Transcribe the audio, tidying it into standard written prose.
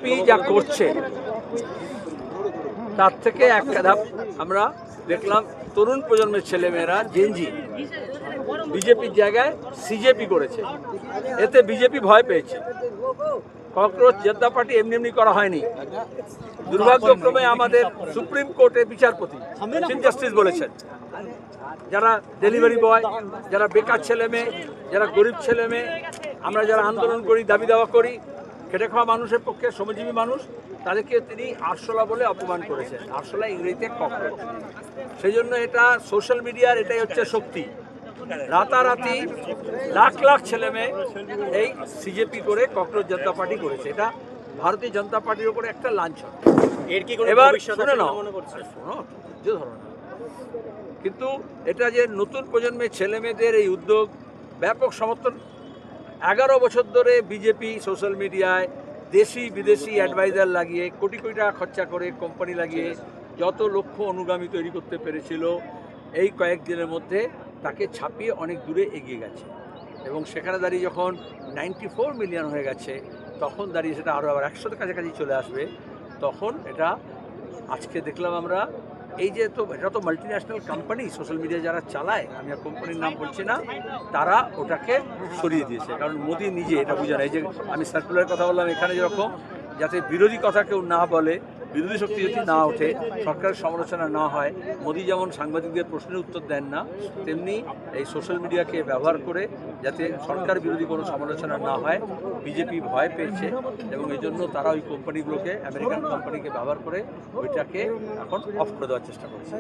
BJP যা করছে তার থেকে এক ধাপ আমরা দেখলাম তরুণ প্রজন্মের ছেলেমেয়েরা জেনজি বিজেপির জায়গায় সিজেপি করেছে। এতে বিজেপি ভয় পেয়েছে। ককরোচ জনতা পার্টি এমনি এমনি করা হয়নি। দুর্ভাগ্যক্রমে আমাদের সুপ্রিম কোর্টের বিচারপতি চিফ জাস্টিস বলেছেন, যারা ডেলিভারি বয়, যারা বেকার ছেলে মেয়ে, যারা গরিব ছেলে মেয়ে, আমরা যারা আন্দোলন করি, দাবি দাওয়া করি, খেটে খাওয়া মানুষের পক্ষে শ্রমজীবী মানুষ, তাদেরকে তিনি আরশোলা বলে অপমান করেছেন। আরশোলা ইংরেজিতে ককরোচ। সেই জন্য এটা সোশ্যাল মিডিয়ার এটাই হচ্ছে শক্তি। রাতারাতি লাখ লাখ ছেলে মেয়ে এই সিজেপি করে ককরোচ জনতা পার্টি করেছে। এটা ভারতীয় জনতা পার্টির উপরে একটা লাঞ্ছন। এবার শুনে নাও, শোনো, ধৈর্য ধরো না। কিন্তু এটা যে নতুন প্রজন্মের ছেলে মেয়েদের এই উদ্যোগ ব্যাপক সমর্থন। 11 বছর ধরে বিজেপি সোশ্যাল মিডিয়ায় দেশি বিদেশি অ্যাডভাইজার লাগিয়ে কোটি কোটি টাকা খরচা করে কোম্পানি লাগিয়ে যত লক্ষ অনুগামী তৈরি করতে পেরেছিল, এই কয়েকদিনের মধ্যে তাকে ছাপিয়ে অনেক দূরে এগিয়ে গেছে। এবং সেখানে দাঁড়িয়ে যখন 94 মিলিয়ন হয়ে গেছে, তখন দাঁড়িয়ে সেটা আরও আবার 100 কাছাকাছি চলে আসবে। তখন এটা আজকে দেখলাম আমরা, এই যে এটা তো মাল্টিন্যাশনাল কোম্পানি, সোশ্যাল মিডিয়া যারা চালায়, আমি আর কোম্পানির নাম বলছি না, তারা ওটাকে সরিয়ে দিয়েছে। কারণ মোদি নিজে এটা বুঝে না। এই যে আমি সার্কুলার কথা বললাম, এখানে যেরকম যাতে বিরোধী কথা কেউ না বলে, বিরোধী শক্তি যদি না ওঠে, সরকারের সমালোচনা না হয়, মোদি যেমন সাংবাদিকদের প্রশ্নের উত্তর দেন না, তেমনি এই সোশ্যাল মিডিয়াকে ব্যবহার করে যাতে সরকার বিরোধী কোনো সমালোচনা না হয়, বিজেপি ভয় পেয়েছে। এবং এই জন্য তারা ওই কোম্পানিগুলোকে, আমেরিকান কোম্পানিকে ব্যবহার করে ওইটাকে এখন অফ করে দেওয়ার চেষ্টা করছে।